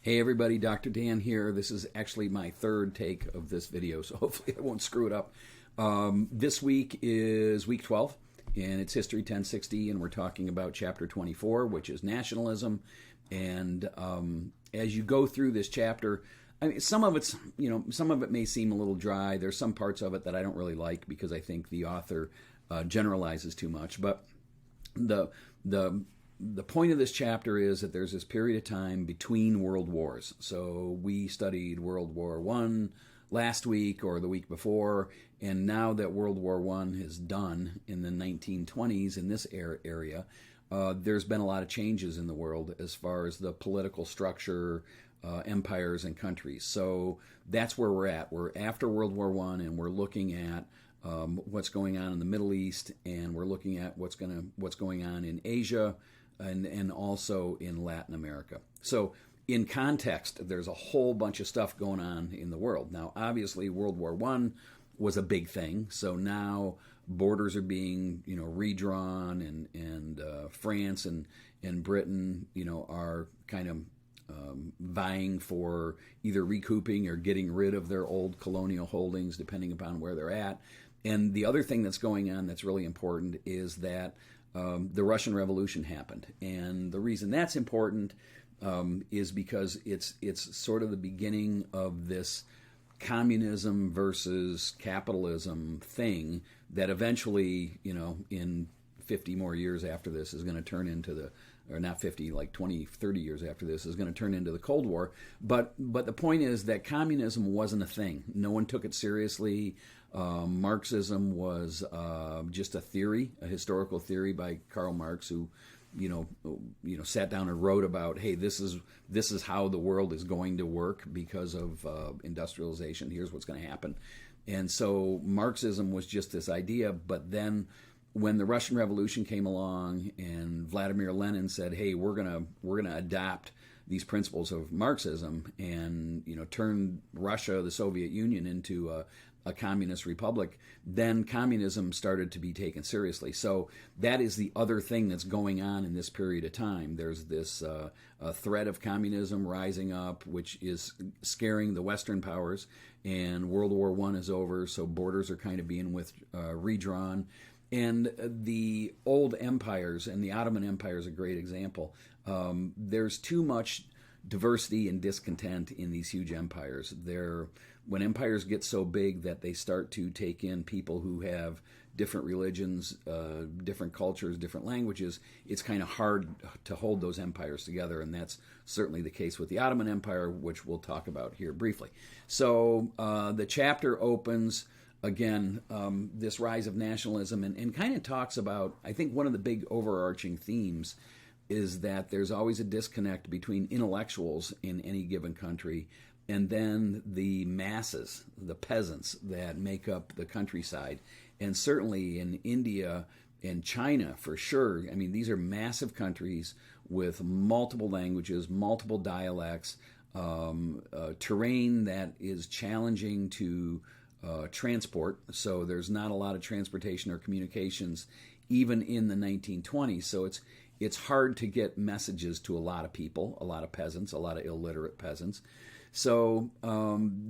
Hey everybody, Dr. Dan here. This is actually my third take of this video, so hopefully I won't screw it up. This week is week 12, and it's History 1060, and we're talking about chapter 24, which is nationalism. And as you go through this chapter, I mean, some of it may seem a little dry. There's some parts of it that I don't really like because I think the author generalizes too much. But the point of this chapter is that there's this period of time between world wars. So we studied World War I last week or the week before, and now that World War I is done in the 1920s in this area, there's been a lot of changes in the world as far as the political structure, empires, and countries. So that's where we're at. We're after World War I, and we're looking at what's going on in the Middle East, and we're looking at what's going on in Asia, and also in Latin America. So in context, there's a whole bunch of stuff going on in the world. Now, obviously, World War I was a big thing. So now borders are being, redrawn, and France and Britain, are kind of vying for either recouping or getting rid of their old colonial holdings, depending upon where they're at. And the other thing that's going on that's really important is that the Russian Revolution happened, and the reason that's important is because it's sort of the beginning of this communism versus capitalism thing that eventually, in 50 more years after this is going to turn into or not 50, like 20, 30 years after this is going to turn into the Cold War. But the point is that communism wasn't a thing. No one took it seriously. Marxism was just a theory, a historical theory by Karl Marx, who, sat down and wrote about, hey, this is how the world is going to work because of industrialization. Here's what's going to happen. And so Marxism was just this idea, but then when the Russian Revolution came along and Vladimir Lenin said, hey, we're gonna adopt these principles of Marxism and turn Russia, the Soviet Union, into a communist republic, then communism started to be taken seriously. So that is the other thing that's going on in this period of time. There's this threat of communism rising up, which is scaring the Western powers, and World War I is over, so borders are kind of being redrawn. And the old empires, and the Ottoman Empire is a great example, there's too much diversity and discontent in these huge empires. When empires get so big that they start to take in people who have different religions, different cultures, different languages, it's kind of hard to hold those empires together, and that's certainly the case with the Ottoman Empire, which we'll talk about here briefly. So the chapter opens, again, this rise of nationalism, and kind of talks about, I think one of the big overarching themes is that there's always a disconnect between intellectuals in any given country and then the masses, the peasants that make up the countryside. And certainly in India and China, for sure, I mean, these are massive countries with multiple languages, multiple dialects, terrain that is challenging to transport. So there's not a lot of transportation or communications even in the 1920s. So it's hard to get messages to a lot of people, a lot of peasants, a lot of illiterate peasants. So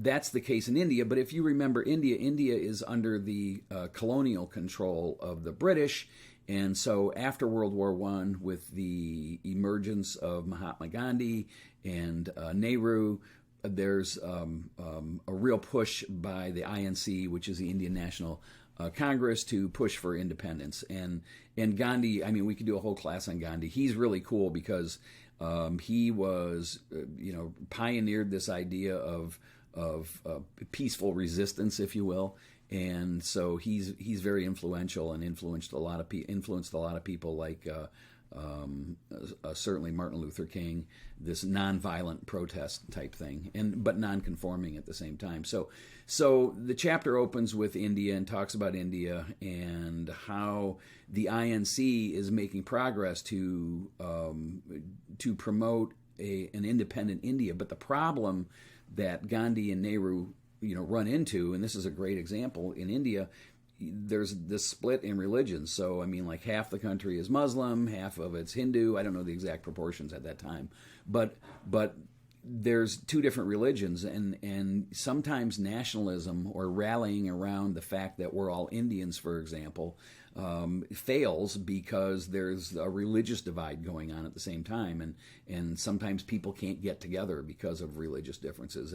that's the case in India. But if you remember India is under the colonial control of the British. And so after World War I, with the emergence of Mahatma Gandhi and Nehru, there's a real push by the INC, which is the Indian National Congress, to push for independence. And Gandhi, I mean, we could do a whole class on Gandhi. He's really cool because he was, pioneered this idea of peaceful resistance, if you will. And so he's very influential and influenced a lot of people like certainly Martin Luther King, this nonviolent protest type thing, but non-conforming at the same time. So the chapter opens with India and talks about India and how the INC is making progress to promote an independent India. But the problem that Gandhi and Nehru run into, and this is a great example in India, there's this split in religion. So, I mean, like half the country is Muslim, half of it's Hindu. I don't know the exact proportions at that time. But there's two different religions, and sometimes nationalism or rallying around the fact that we're all Indians, for example, fails because there's a religious divide going on at the same time, and sometimes people can't get together because of religious differences,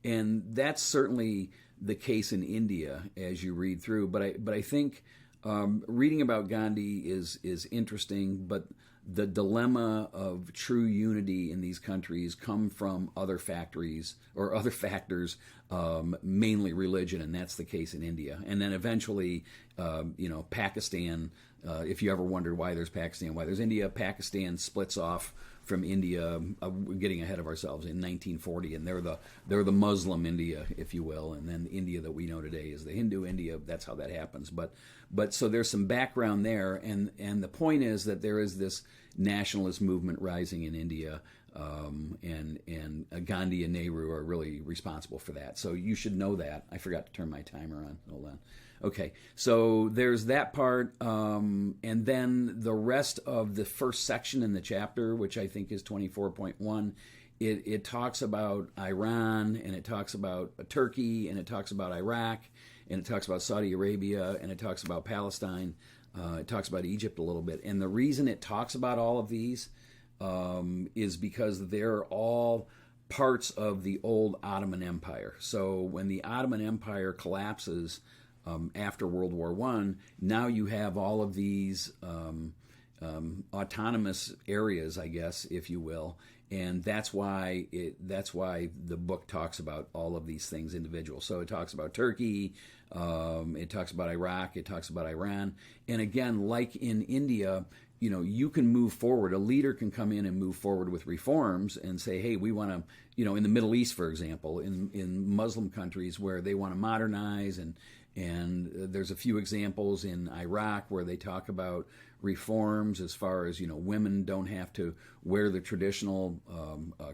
and that's certainly the case in India as you read through. But I think reading about Gandhi is interesting, but the dilemma of true unity in these countries come from other factors, mainly religion, and that's the case in India. And then eventually, Pakistan. If you ever wondered why there's Pakistan, why there's India, Pakistan splits off from India. We're getting ahead of ourselves in 1940, and they're the Muslim India, if you will, and then the India that we know today is the Hindu India. That's how that happens. But so there's some background there, and the point is that there is this nationalist movement rising in India, and Gandhi and Nehru are really responsible for that. So you should know that. I forgot to turn my timer on. Hold on. Okay, so there's that part, and then the rest of the first section in the chapter, which I think is 24.1, it talks about Iran, and it talks about Turkey, and it talks about Iraq, and it talks about Saudi Arabia, and it talks about Palestine. It talks about Egypt a little bit. And the reason it talks about all of these is because they're all parts of the old Ottoman Empire. So when the Ottoman Empire collapses after World War I, now you have all of these autonomous areas, I guess, if you will. And that's why the book talks about all of these things individual. So it talks about Turkey, it talks about Iraq, it talks about Iran. And again, like in India, you can move forward. A leader can come in and move forward with reforms and say, hey, we want to, in the Middle East, for example, in Muslim countries where they want to modernize, and there's a few examples in Iraq where they talk about reforms as far as, women don't have to wear the traditional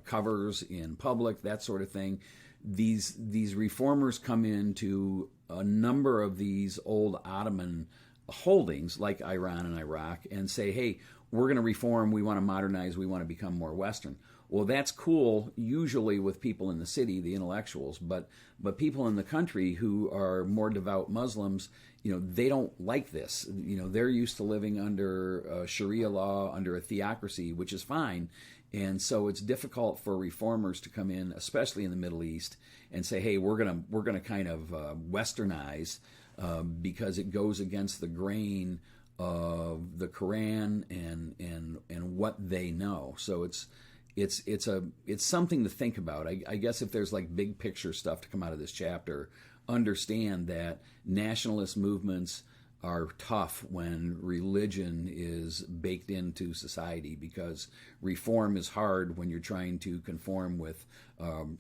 covers in public, that sort of thing. These reformers come into a number of these old Ottoman holdings like Iran and Iraq and say, hey, we're going to reform, we want to modernize, we want to become more Western. Well, that's cool usually with people in the city, the intellectuals, but people in the country who are more devout Muslims, they don't like this. They're used to living under Sharia law, under a theocracy, which is fine. And so it's difficult for reformers to come in, especially in the Middle East, and say, hey, we're gonna kind of westernize because it goes against the grain of the Quran and what they know. So it's something to think about. I guess if there's like big picture stuff to come out of this chapter, understand that nationalist movements are tough when religion is baked into society, because reform is hard when you're trying to conform with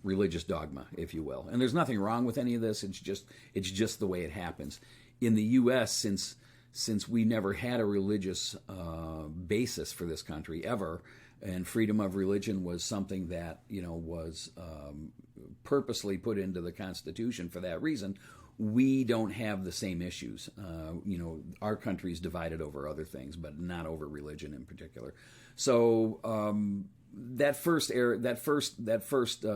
religious dogma, if you will. And there's nothing wrong with any of this. It's just the way it happens. In the U.S., since we never had a religious basis for this country ever, and freedom of religion was something that was purposely put into the Constitution for that reason, we don't have the same issues. Our country's divided over other things, but not over religion in particular. So that first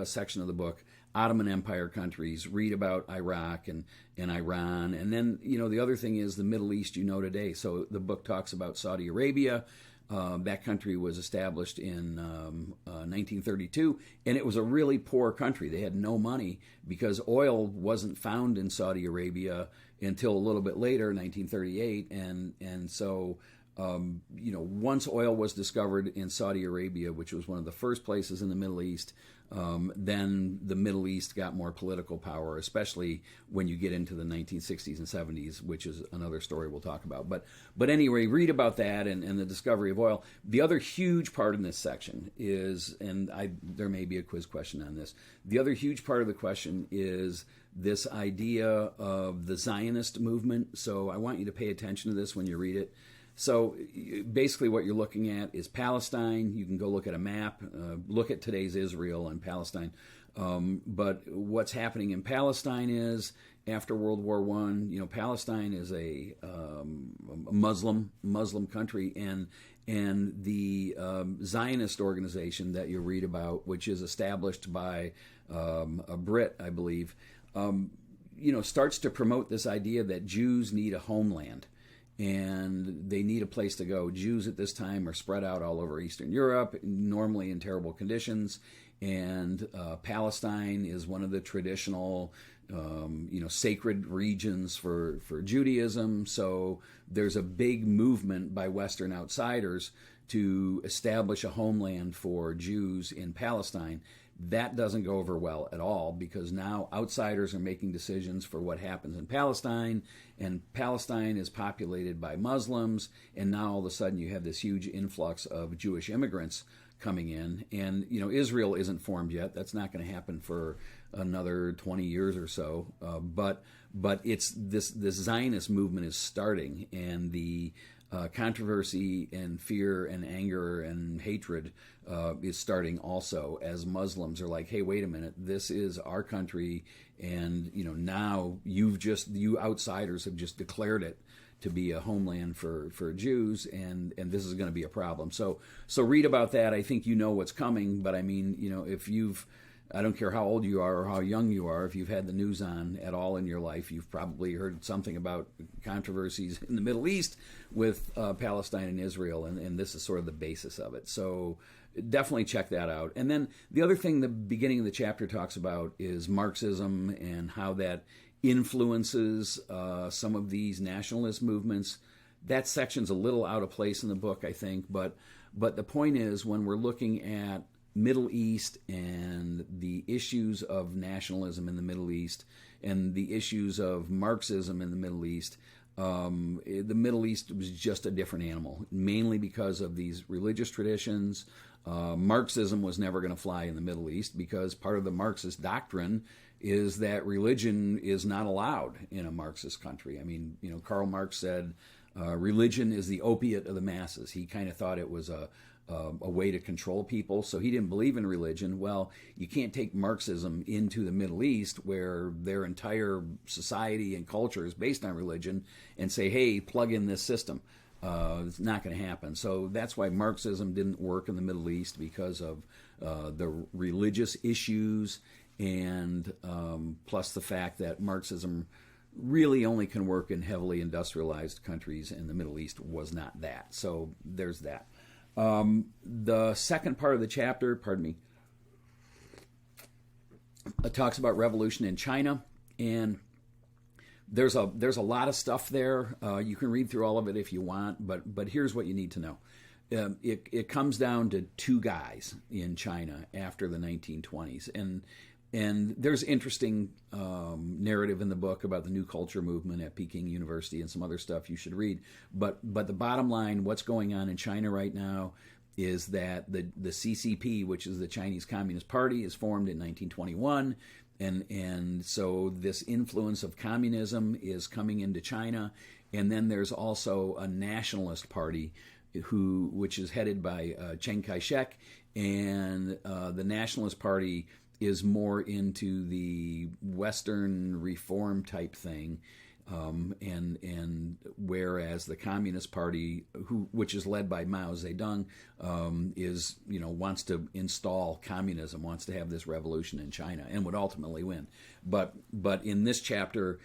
section of the book, Ottoman Empire countries, read about Iraq and Iran, and then the other thing is the Middle East today. So the book talks about Saudi Arabia. That country was established in 1932, and it was a really poor country. They had no money because oil wasn't found in Saudi Arabia until a little bit later, 1938, and so once oil was discovered in Saudi Arabia, which was one of the first places in the Middle East, then the Middle East got more political power, especially when you get into the 1960s and 70s, which is another story we'll talk about. But anyway, read about that and the discovery of oil. The other huge part in this section is, and there may be a quiz question on this, the other huge part of the question is this idea of the Zionist movement. So I want you to pay attention to this when you read it. So basically what you're looking at is Palestine. You can go look at a map, look at today's Israel and Palestine. But what's happening in Palestine is, after World War I, Palestine is a Muslim country, and the Zionist organization that you read about, which is established by a Brit, I believe, starts to promote this idea that Jews need a homeland and they need a place to go. Jews at this time are spread out all over Eastern Europe, normally in terrible conditions, and Palestine is one of the traditional sacred regions for Judaism. So there's a big movement by Western outsiders to establish a homeland for Jews in Palestine. That doesn't go over well at all, because now outsiders are making decisions for what happens in Palestine, and Palestine is populated by Muslims, and now all of a sudden you have this huge influx of Jewish immigrants coming in, and Israel isn't formed yet. That's not going to happen for another 20 years or so, but it's this Zionist movement is starting, and the controversy and fear and anger and hatred is starting also, as Muslims are like, hey, wait a minute, this is our country, and now you outsiders have just declared it to be a homeland for Jews, and this is going to be a problem. So read about that. I think you know what's coming, but I mean, if I don't care how old you are or how young you are, if you've had the news on at all in your life, you've probably heard something about controversies in the Middle East with Palestine and Israel, and this is sort of the basis of it. So definitely check that out. And then the other thing the beginning of the chapter talks about is Marxism and how that influences some of these nationalist movements. That section's a little out of place in the book, I think, but the point is, when we're looking at Middle East and the issues of nationalism in the Middle East and the issues of Marxism in the Middle East, the Middle East was just a different animal, mainly because of these religious traditions. Marxism was never going to fly in the Middle East, because part of the Marxist doctrine is that religion is not allowed in a Marxist country. I mean, Karl Marx said religion is the opiate of the masses. He kind of thought it was a way to control people, so he didn't believe in religion. Well, you can't take Marxism into the Middle East, where their entire society and culture is based on religion, and say, hey, plug in this system. It's not going to happen. So that's why Marxism didn't work in the Middle East, because of the religious issues, and plus the fact that Marxism really only can work in heavily industrialized countries, and the Middle East was not that. So there's that. The second part of the chapter, talks about revolution in China, and there's a lot of stuff there. You can read through all of it if you want, but here's what you need to know. It comes down to two guys in China after the 1920s, and there's interesting narrative in the book about the New Culture movement at Peking University and some other stuff you should read. But the bottom line, what's going on in China right now, is that the CCP, which is the Chinese Communist Party, is formed in 1921. And so this influence of communism is coming into China. And then there's also a nationalist party which is headed by Chiang Kai-shek. And the nationalist party is more into the Western reform type thing, and whereas the Communist Party, which is led by Mao Zedong, is wants to install communism, wants to have this revolution in China, and would ultimately win. But in this chapter,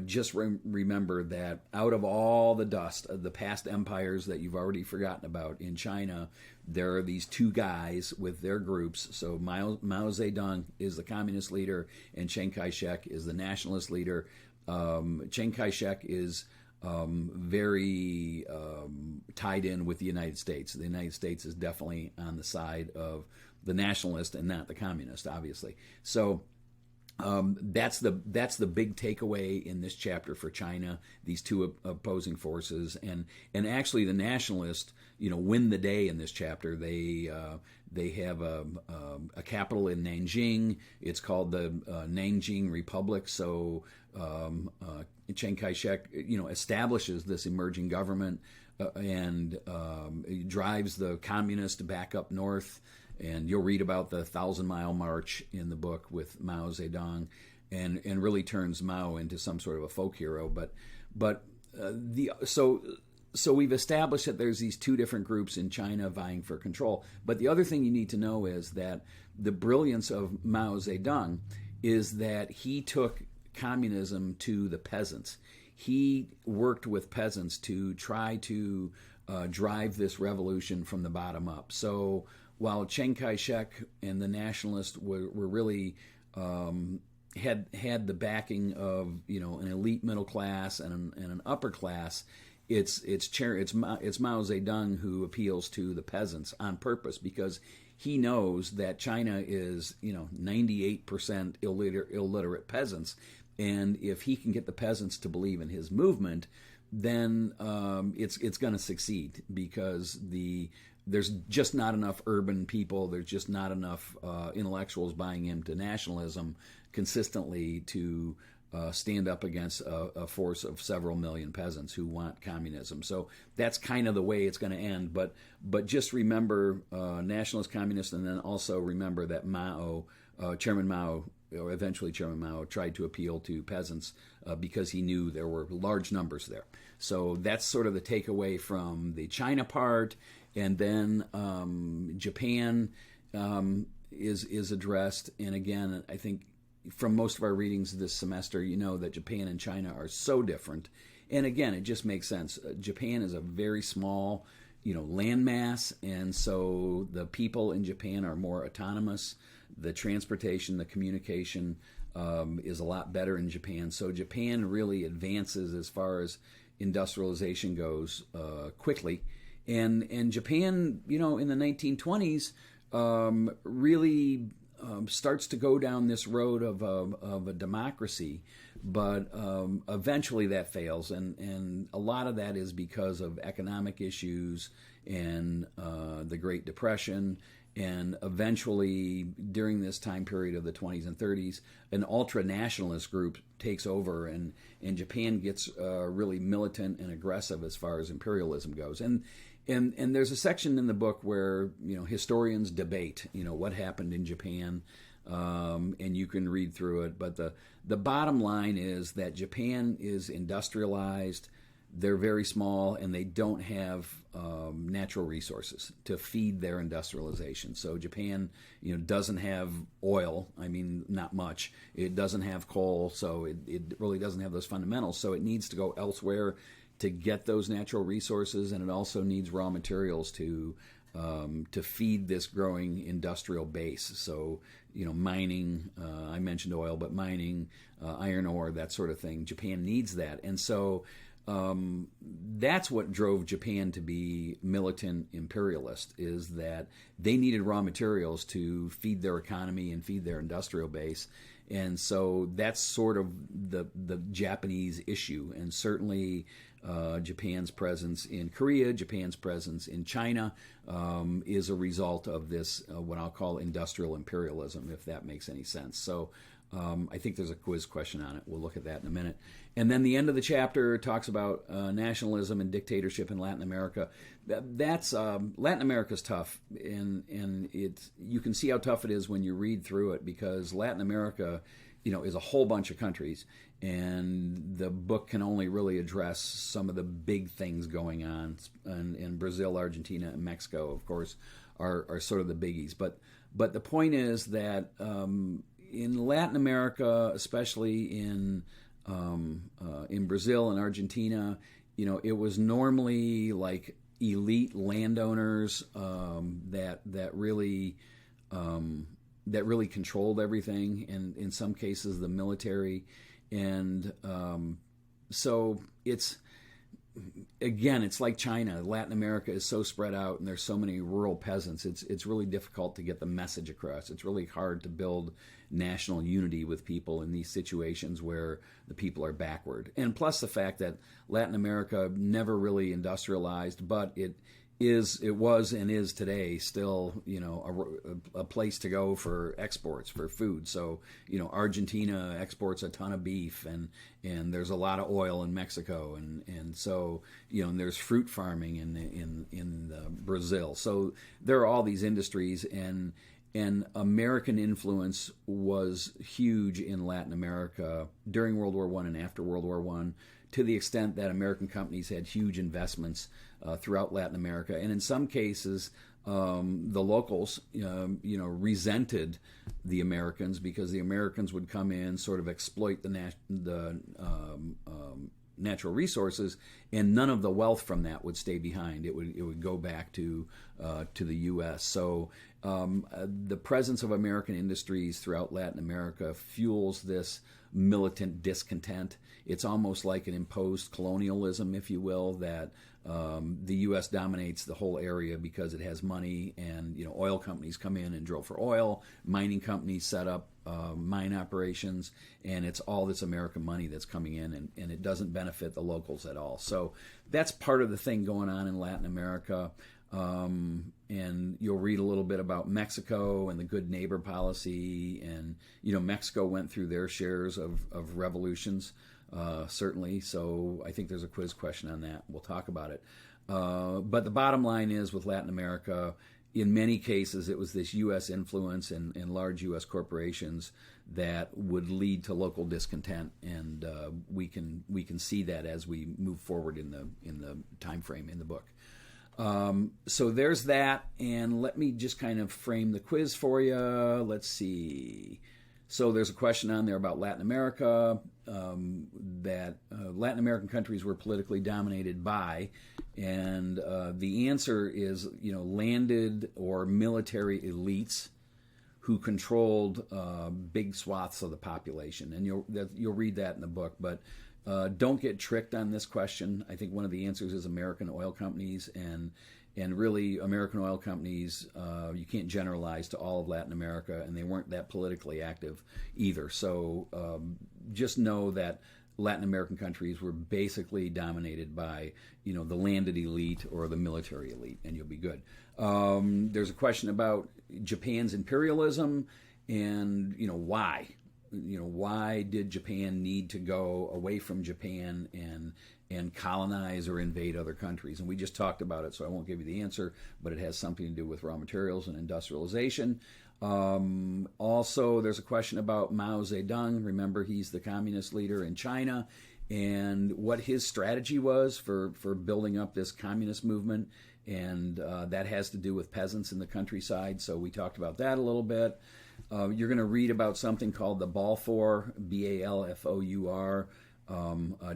just remember that out of all the dust of the past empires that you've already forgotten about in China, there are these two guys with their groups. So Mao Zedong is the communist leader, and Chiang Kai-shek is the nationalist leader. Chiang Kai-shek is very tied in with the United States. The United States is definitely on the side of the nationalist and not the communist, obviously. So that's the big takeaway in this chapter for China. These two opposing forces, and actually the nationalists, win the day in this chapter. They have a capital in Nanjing. It's called the Nanjing Republic. So Chiang Kai-shek, establishes this emerging government and drives the communists back up north. And you'll read about the 1,000-mile march in the book with Mao Zedong, and really turns Mao into some sort of a folk hero. So so we've established that there's these two different groups in China vying for control. But the other thing you need to know is that the brilliance of Mao Zedong is that he took communism to the peasants. He worked with peasants to try to drive this revolution from the bottom up. So while Chiang Kai-shek and the nationalists were really had the backing of an elite middle class and an upper class, it's Mao Zedong who appeals to the peasants on purpose, because he knows that China is 98% illiterate peasants, and if he can get the peasants to believe in his movement, then it's going to succeed, because there's just not enough urban people, there's just not enough intellectuals buying into nationalism consistently to stand up against a force of several million peasants who want communism. So that's kind of the way it's going to end. But just remember nationalist communists, and then also remember that Chairman Mao, or eventually Chairman Mao, tried to appeal to peasants because he knew there were large numbers there. So that's sort of the takeaway from the China part. And then Japan is addressed. And again, I think from most of our readings this semester, that Japan and China are so different. And again, it just makes sense. Japan is a very small, landmass, and so the people in Japan are more autonomous. The transportation, the communication is a lot better in Japan. So Japan really advances as far as industrialization goes quickly. And Japan, in the 1920s, really starts to go down this road of a democracy, but eventually that fails, and a lot of that is because of economic issues and the Great Depression. And eventually, during this time period of the 20s and 30s, an ultra-nationalist group takes over, and Japan gets really militant and aggressive as far as imperialism goes. And there's a section in the book where historians debate what happened in Japan, and you can read through it. But the bottom line is that Japan is industrialized. They're very small, and they don't have natural resources to feed their industrialization. So Japan, doesn't have oil. I mean, not much. It doesn't have coal, so it really doesn't have those fundamentals. So it needs to go elsewhere to get those natural resources, and it also needs raw materials to feed this growing industrial base. So, mining, I mentioned oil, but mining, iron ore, that sort of thing. Japan needs that. And so that's what drove Japan to be militant imperialist, is that they needed raw materials to feed their economy and feed their industrial base. And so that's sort of the Japanese issue. And certainly Japan's presence in Korea, Japan's presence in China is a result of this, what I'll call industrial imperialism, if that makes any sense. So I think there's a quiz question on it. We'll look at that in a minute. And then the end of the chapter talks about nationalism and dictatorship in Latin America. That's Latin America's tough, and you can see how tough it is when you read through it, because Latin America, is a whole bunch of countries, and the book can only really address some of the big things going on. And Brazil, Argentina, and Mexico, of course, are sort of the biggies. But the point is that in Latin America, especially in Brazil and Argentina, it was normally like elite landowners that really controlled everything, and in some cases the military. And so it's like China. Latin America is so spread out, and there's so many rural peasants. It's really difficult to get the message across. It's really hard to build national unity with people in these situations where the people are backward. And plus the fact that Latin America never really industrialized, but it was and is today still, a place to go for exports, for food. So, Argentina exports a ton of beef, and there's a lot of oil in Mexico, and so, and there's fruit farming in Brazil. So there are all these industries, and American influence was huge in Latin America during World War I and after World War I to the extent that American companies had huge investments throughout Latin America, and in some cases, the locals, resented the Americans because the Americans would come in, sort of exploit the natural resources, and none of the wealth from that would stay behind. It would go back to the U.S. So the presence of American industries throughout Latin America fuels this militant discontent. It's almost like an imposed colonialism, if you will, that the U.S. dominates the whole area because it has money, and oil companies come in and drill for oil, mining companies set up mine operations, and it's all this American money that's coming in, and it doesn't benefit the locals at all. So that's part of the thing going on in Latin America. And you'll read a little bit about Mexico and the good neighbor policy, and Mexico went through their shares of revolutions, certainly. So I think there's a quiz question on that. We'll talk about it. But the bottom line is, with Latin America, in many cases, it was this U.S. influence and large U.S. corporations that would lead to local discontent, and we can see that as we move forward in the time frame in the book. So there's that, and let me just kind of frame the quiz for you. Let's see. So there's a question on there about Latin America, that Latin American countries were politically dominated by, and the answer is, landed or military elites who controlled big swaths of the population, and you'll read that in the book, but don't get tricked on this question. I think one of the answers is American oil companies, and really American oil companies, you can't generalize to all of Latin America, and they weren't that politically active either. So just know that Latin American countries were basically dominated by, the landed elite or the military elite, and you'll be good. There's a question about Japan's imperialism and, why. Why did Japan need to go away from Japan and colonize or invade other countries? And we just talked about it, so I won't give you the answer, but it has something to do with raw materials and industrialization. Also, there's a question about Mao Zedong. Remember, he's the communist leader in China, and what his strategy was for building up this communist movement, and that has to do with peasants in the countryside, so we talked about that a little bit. You're going to read about something called the Balfour, Balfour,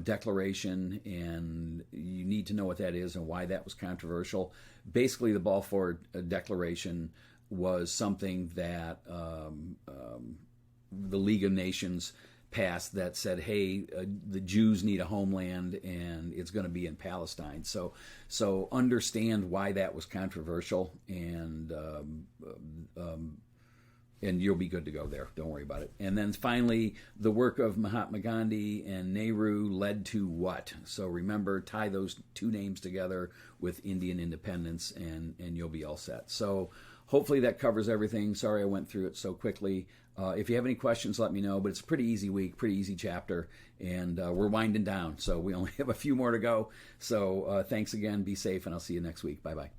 declaration, and you need to know what that is and why that was controversial. Basically, the Balfour Declaration was something that the League of Nations passed that said, hey, the Jews need a homeland, and it's going to be in Palestine. So understand why that was controversial, and you'll be good to go there. Don't worry about it. And then finally, the work of Mahatma Gandhi and Nehru led to what? So remember, tie those two names together with Indian independence, and you'll be all set. So hopefully that covers everything. Sorry I went through it so quickly. If you have any questions, let me know. But it's a pretty easy week, pretty easy chapter, and we're winding down. So we only have a few more to go. So thanks again. Be safe, and I'll see you next week. Bye-bye.